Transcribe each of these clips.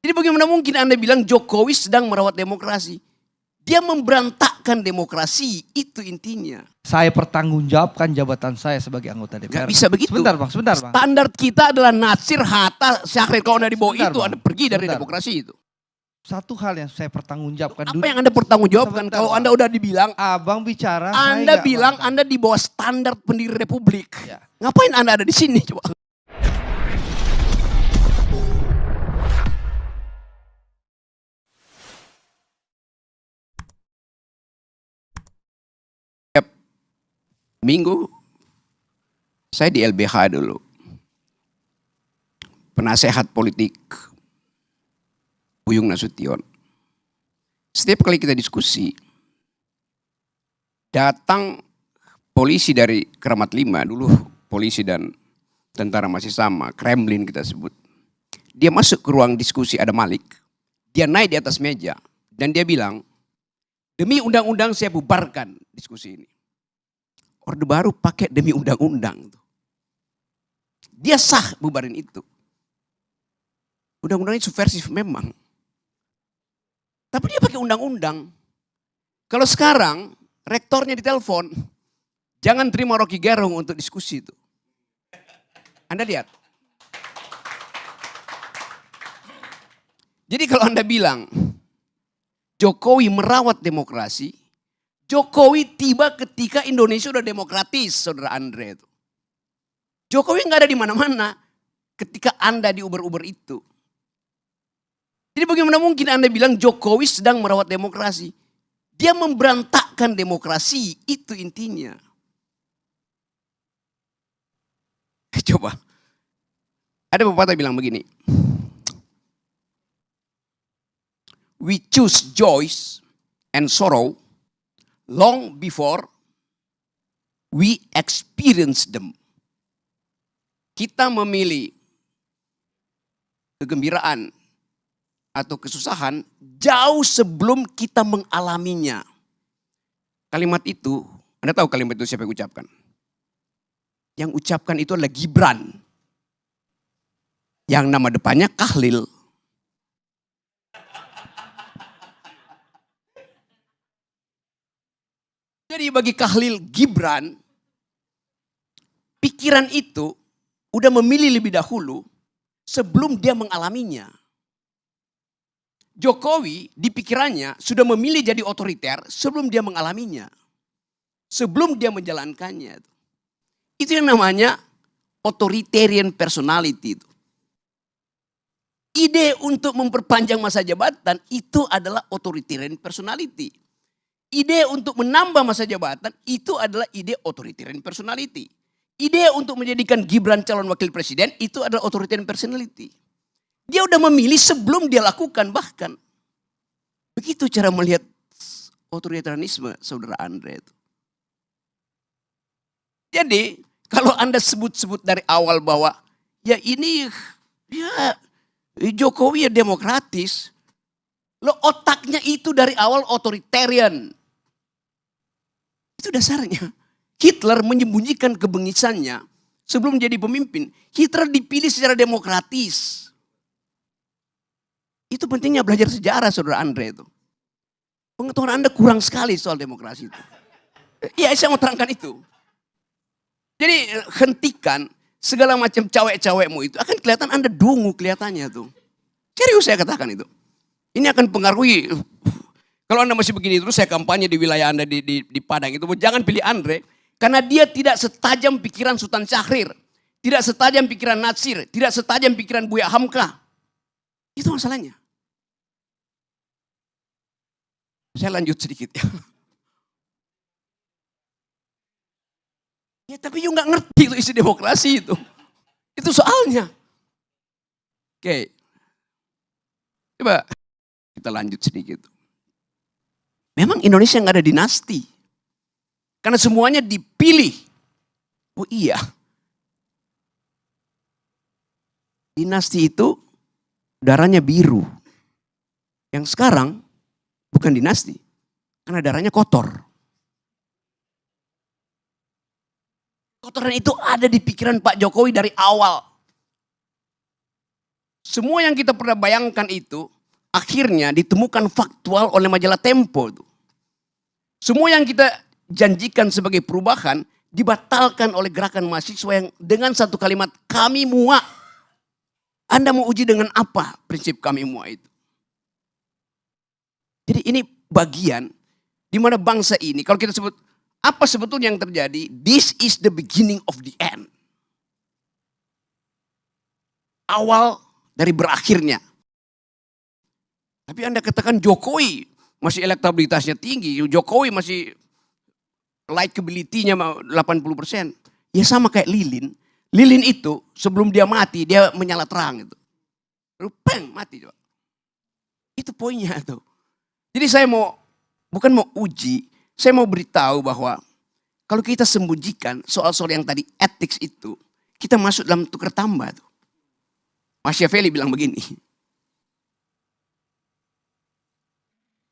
Jadi bagaimana mungkin Anda bilang Jokowi sedang merawat demokrasi? Dia memberantakkan demokrasi, itu intinya. Saya pertanggungjawabkan jabatan saya sebagai anggota Gak DPR. bisa begitu. Sebentar bang, sebentar bang. Standar kita adalah Nasir, Hatta, Syahrir. Kalau Anda di bawah Sebentar, itu, Bang. Anda pergi dari Sebentar. demokrasi itu. Satu hal yang saya pertanggungjawabkan. Apa yang Anda pertanggungjawabkan Sebentar, kalau Bang. Anda udah dibilang, Abang bicara, Anda saya bilang bantah. Anda di bawah standar pendiri republik. Ya. Ngapain Anda ada di sini coba? Minggu saya di LBH dulu. Penasehat politik Buyung Nasution. Setiap kali kita diskusi, datang polisi dari Kramat 5, dulu polisi dan tentara masih sama, Kremlin kita sebut. Dia masuk ke ruang diskusi, ada Malik. Dia naik di atas meja dan dia bilang, demi undang-undang saya bubarkan diskusi ini. Orde Baru pakai demi undang-undang. Dia sah bubarin itu. Undang-undangnya subversif memang. Tapi dia pakai undang-undang. Kalau sekarang rektornya ditelepon, jangan terima Rocky Gerung untuk diskusi itu. Anda lihat. Jadi kalau Anda bilang Jokowi merawat demokrasi, Jokowi tiba ketika Indonesia udah demokratis, saudara Andre itu. Jokowi nggak ada di mana-mana ketika Anda di Uber-Uber itu. Jadi bagaimana mungkin Anda bilang Jokowi sedang merawat demokrasi? Dia memberantakkan demokrasi, itu intinya. Coba, ada pepatah bilang begini. We choose joy and sorrow long before we experience them. Kita memilih kegembiraan atau kesusahan jauh sebelum kita mengalaminya. Kalimat itu, Anda tahu kalimat itu siapa yang ucapkan? Yang ucapkan itu adalah Gibran. Yang nama depannya Kahlil. Jadi bagi Kahlil Gibran, pikiran itu udah memilih lebih dahulu sebelum dia mengalaminya. Jokowi di pikirannya sudah memilih jadi otoriter sebelum dia mengalaminya. Sebelum dia menjalankannya. Itu yang namanya authoritarian personality. Ide untuk memperpanjang masa jabatan itu adalah authoritarian personality. Ide untuk menambah masa jabatan itu adalah ide authoritarian personality. Ide untuk menjadikan Gibran calon wakil presiden itu adalah authoritarian personality. Dia udah memilih sebelum dia lakukan bahkan. Begitu cara melihat otoritarianisme saudara Andre itu. Jadi kalau Anda sebut-sebut dari awal bahwa ya ini ya Jokowi ya demokratis. Lo otaknya itu dari awal otoritarian. Itu dasarnya. Hitler menyembunyikan kebengisannya sebelum jadi pemimpin. Hitler dipilih secara demokratis. Itu pentingnya belajar sejarah saudara Andre itu. Pengetahuan Anda kurang sekali soal demokrasi itu. Iya saya mau terangkan itu. Jadi hentikan segala macam cawek-cawekmu itu. Akan kelihatan Anda dungu kelihatannya tuh. Serius saya katakan itu. Ini akan pengaruhi. Kalau Anda masih begini terus saya kampanye di wilayah Anda di Padang itu. Jangan pilih Andre. Karena dia tidak setajam pikiran Sultan Syahrir. Tidak setajam pikiran Natsir. Tidak setajam pikiran Buya Hamka. Itu masalahnya. Saya lanjut sedikit ya. Ya tapi you gak ngerti itu isi demokrasi itu. Itu soalnya. Oke. Coba kita lanjut sedikit. Memang Indonesia gak ada dinasti. Karena semuanya dipilih. Oh iya. Dinasti itu darahnya biru. Yang sekarang bukan dinasti. Karena darahnya kotor. Kotoran itu ada di pikiran Pak Jokowi dari awal. Semua yang kita pernah bayangkan itu akhirnya ditemukan faktual oleh majalah Tempo. Semua yang kita janjikan sebagai perubahan dibatalkan oleh gerakan mahasiswa yang dengan satu kalimat, kami muak. Anda mau uji dengan apa prinsip kami muak itu? Jadi ini bagian di mana bangsa ini, kalau kita sebut apa sebetulnya yang terjadi, this is the beginning of the end. Awal dari berakhirnya. Tapi Anda katakan Jokowi masih elektabilitasnya tinggi, Jokowi masih likability-nya 80%. Ya sama kayak Lilin. Lilin itu sebelum dia mati, dia menyala terang itu. Lalu peng, mati. Itu poinnya tuh. Jadi saya bukan mau uji, saya mau beritahu bahwa kalau kita sembunyikan soal-soal yang tadi etik itu, kita masuk dalam tukar tambah tuh. Machiavelli bilang begini.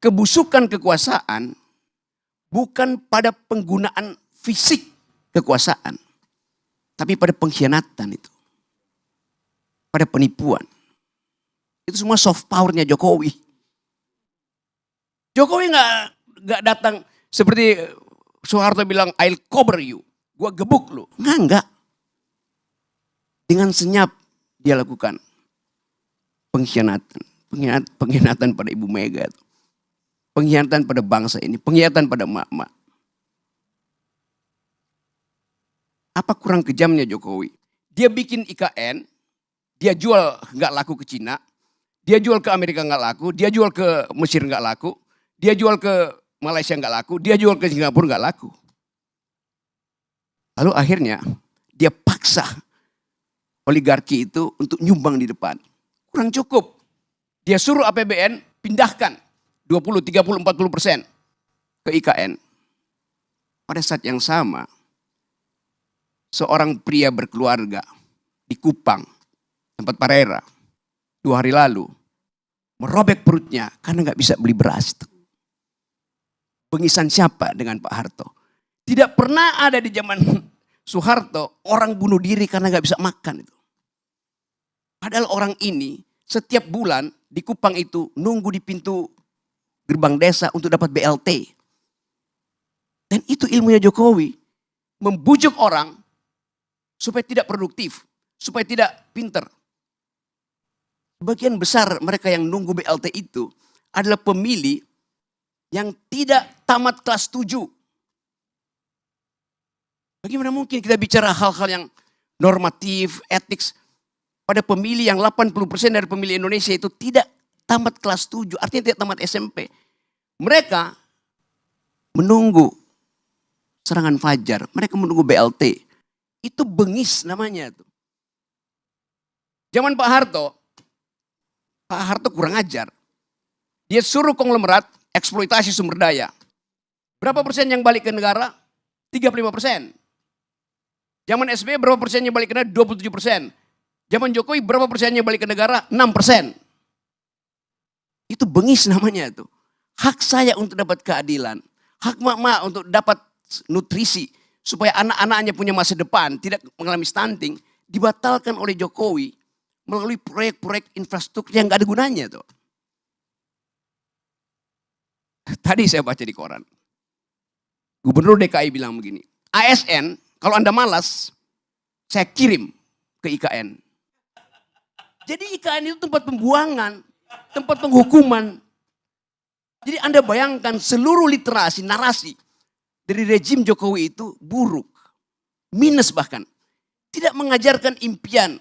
Kebusukan kekuasaan bukan pada penggunaan fisik kekuasaan, tapi pada pengkhianatan itu. Pada penipuan. Itu semua soft powernya Jokowi. Jokowi nggak datang seperti Soeharto bilang, I'll cover you. Gua gebuk lu. Enggak. Dengan senyap dia lakukan pengkhianatan. Pengkhianatan pada Ibu Mega. Pengkhianatan pada bangsa ini. Pengkhianatan pada emak-emak. Apa kurang kejamnya Jokowi? Dia bikin IKN, dia jual nggak laku ke Cina, dia jual ke Amerika nggak laku, dia jual ke Mesir nggak laku, dia jual ke Malaysia nggak laku, dia jual ke Singapura nggak laku. Lalu akhirnya dia paksa oligarki itu untuk nyumbang di depan. Kurang cukup. Dia suruh APBN pindahkan 20, 30, 40% ke IKN. Pada saat yang sama, seorang pria berkeluarga di Kupang, tempat Parera, 2 hari lalu, merobek perutnya karena nggak bisa beli beras. Pengisan siapa dengan Pak Harto? Tidak pernah ada di zaman Soeharto orang bunuh diri karena nggak bisa makan itu. Padahal orang ini setiap bulan di Kupang itu nunggu di pintu gerbang desa untuk dapat BLT. Dan itu ilmunya Jokowi. Membujuk orang supaya tidak produktif, supaya tidak pinter. Sebagian besar mereka yang nunggu BLT itu adalah pemilih yang tidak tamat kelas 7. Bagaimana mungkin kita bicara hal-hal yang normatif, etik pada pemilih yang 80% dari pemilih Indonesia itu tidak tamat kelas 7, artinya tidak tamat SMP. Mereka menunggu serangan fajar, mereka menunggu BLT. Itu bengis namanya tuh. Zaman Pak Harto kurang ajar. Dia suruh konglomerat eksploitasi sumber daya. Berapa persen yang balik ke negara? 35%. Zaman SBY berapa persennya balik ke negara? 27%. Zaman Jokowi berapa persennya balik ke negara? 6%. Itu bengis namanya tuh. Hak saya untuk dapat keadilan. Hak mak-mak untuk dapat nutrisi. Supaya anak-anaknya punya masa depan. Tidak mengalami stunting. Dibatalkan oleh Jokowi. Melalui proyek-proyek infrastruktur yang gak ada gunanya tuh. Tadi saya baca di koran. Gubernur DKI bilang begini. ASN, kalau Anda malas, saya kirim ke IKN. Jadi IKN itu tempat pembuangan, tempat penghukuman. Jadi Anda bayangkan seluruh literasi, narasi dari rejim Jokowi itu buruk. Minus bahkan. Tidak mengajarkan impian,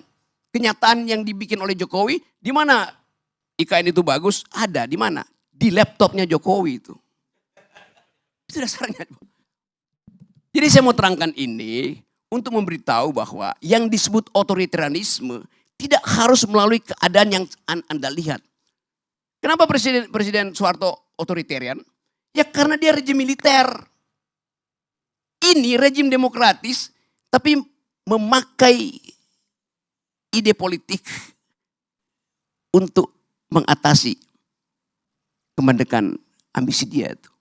kenyataan yang dibikin oleh Jokowi. Di mana IKN itu bagus? Ada, di mana? Di laptopnya Jokowi itu. Itu dasarnya. Jadi saya mau terangkan ini untuk memberitahu bahwa yang disebut otoritarianisme tidak harus melalui keadaan yang Anda lihat. Kenapa Presiden Soeharto otoritarian? Ya karena dia rejim militer. Ini rejim demokratis tapi memakai ide politik untuk mengatasi kemandekan ambisi dia itu.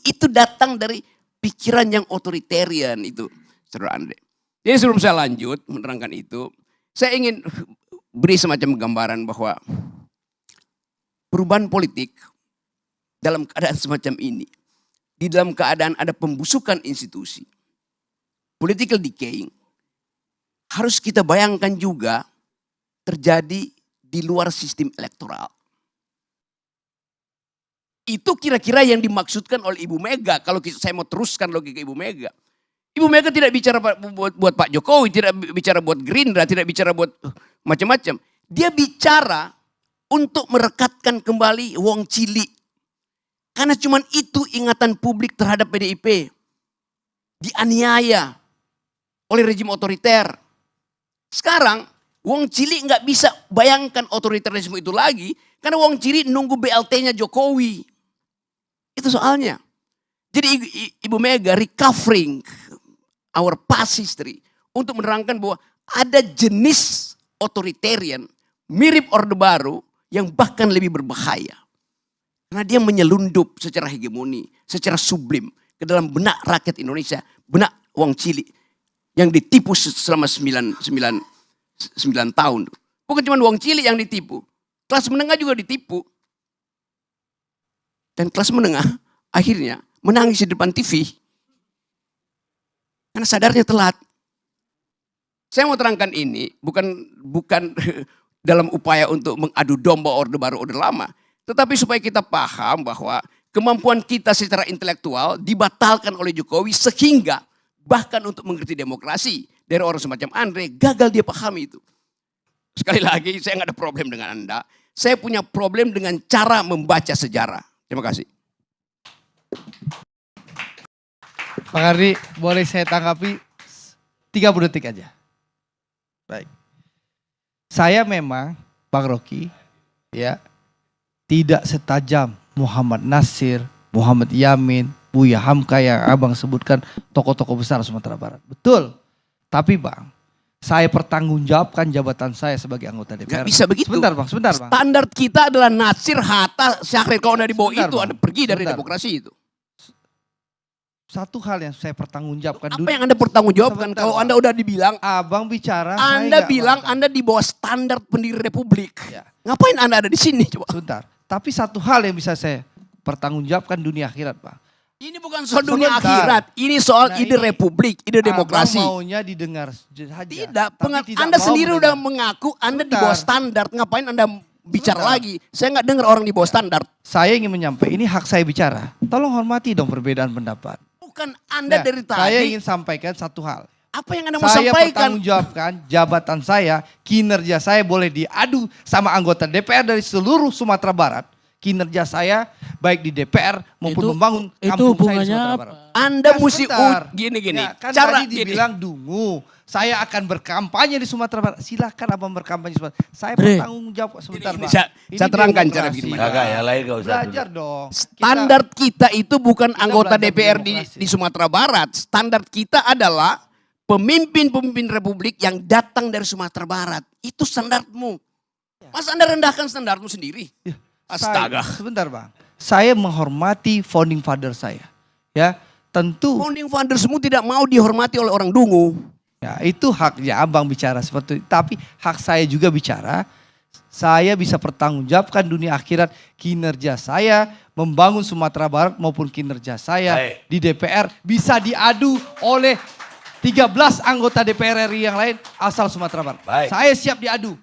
Itu datang dari pikiran yang otoritarian itu, Saudara Andre. Jadi sebelum saya lanjut menerangkan itu, Saya ingin beri semacam gambaran bahwa perubahan politik dalam keadaan semacam ini, di dalam keadaan ada pembusukan institusi, political decaying, harus kita bayangkan juga terjadi di luar sistem elektoral. Itu kira-kira yang dimaksudkan oleh Ibu Mega. Kalau saya mau teruskan logika Ibu Mega. Ibu Mega tidak bicara buat Pak Jokowi, tidak bicara buat Gerindra, tidak bicara buat macam-macam. Dia bicara untuk merekatkan kembali wong cilik. Karena cuma itu ingatan publik terhadap PDIP. Dianiaya oleh rejim otoriter. Sekarang wong cilik nggak bisa bayangkan otoriterisme itu lagi. Karena wong cilik nunggu BLT-nya Jokowi. Itu soalnya. Jadi Ibu Mega recovering our past history. Untuk menerangkan bahwa ada jenis otoritarian mirip Orde Baru yang bahkan lebih berbahaya. Karena dia menyelundup secara hegemoni, secara sublim ke dalam benak rakyat Indonesia, benak wong cilik yang ditipu selama 9 tahun. Bukan cuma wong cilik yang ditipu, kelas menengah juga ditipu. Dan kelas menengah akhirnya menangis di depan TV. Karena sadarnya telat. Saya mau terangkan ini bukan dalam upaya untuk mengadu domba Orde Baru, Orde Lama. Tetapi supaya kita paham bahwa kemampuan kita secara intelektual dibatalkan oleh Jokowi sehingga bahkan untuk mengerti demokrasi dari orang semacam Andre gagal dia pahami itu. Sekali lagi saya nggak ada problem dengan Anda. Saya punya problem dengan cara membaca sejarah. Terima kasih. Pak Ardi, boleh saya tanggapi 30 detik aja. Baik. Saya memang, Bang Rocky, ya, tidak setajam Muhammad Nasir, Muhammad Yamin, Buya Hamka yang abang sebutkan tokoh-tokoh besar Sumatera Barat. Betul. Tapi Bang, saya pertanggungjawabkan jabatan saya sebagai anggota DPR. Gak bisa begitu. Sebentar Bang. Standar kita adalah Nasir, Hatta, Syahrir. Kalau Anda di bawah Sebentar, itu, Bang. Anda pergi dari Sebentar. demokrasi itu. Satu hal yang saya pertanggungjawabkan Apa yang Anda pertanggungjawabkan? Sebentar, Kalau Bang. Anda udah dibilang, Abang bicara, Anda saya nggak bilang bantah. Anda di bawah standar pendiri republik. Ya. Ngapain Anda ada di sini coba? Sebentar. Tapi satu hal yang bisa saya pertanggungjawabkan dunia akhirat, Pak. Ini bukan soal dunia Sebentar. akhirat, ini soal Nah, ide ini republik, ide demokrasi. Abang maunya didengar saja. Tidak, Tapi tidak Anda mau sendiri udah mendengar. mengaku Anda di Sebentar. bawah standar. Ngapain Anda bicara Sebentar. lagi? Saya nggak dengar orang di bawah standar. Saya ingin menyampaikan, ini hak saya bicara. Tolong hormati dong perbedaan pendapat. Bukan Anda Nah, dari tadi. saya ingin sampaikan satu hal. Apa yang Anda mau Saya sampaikan? pertanggungjawabkan jabatan saya, kinerja saya boleh diadu sama anggota DPR dari seluruh Sumatera Barat. Kinerja saya baik di DPR maupun membangun kampung saya di hubungannya Sumatera apa? Barat. Anda Ya, mesti sebentar. gini. Ya, kan Cara tadi dibilang dungu. Saya akan berkampanye di Sumatera Barat. Silahkan abang berkampanye di Sumatera. Saya Bre. bertanggung jawab sebentar, Gini, Pak. saya terangkan cara demokrasi, begini. Pak. Kagak ya, lain gak usah Belajar dulu. dong. Standar kita itu bukan anggota belajar DPR demokrasi. di Sumatera Barat. Standar kita adalah pemimpin-pemimpin republik yang datang dari Sumatera Barat. Itu standarmu. Mas Anda rendahkan standarmu sendiri? Ya, Astaga. Sebentar Bang. Saya menghormati founding father saya. Ya, tentu Founding fathersmu tidak mau dihormati oleh orang dungu. ya, itu haknya abang bicara seperti itu. Tapi hak saya juga bicara. Saya bisa pertanggungjawabkan dunia akhirat kinerja saya membangun Sumatera Barat maupun kinerja saya Baik. di DPR bisa diadu oleh 13 anggota DPR RI yang lain asal Sumatera Barat. Baik. Saya siap diadu.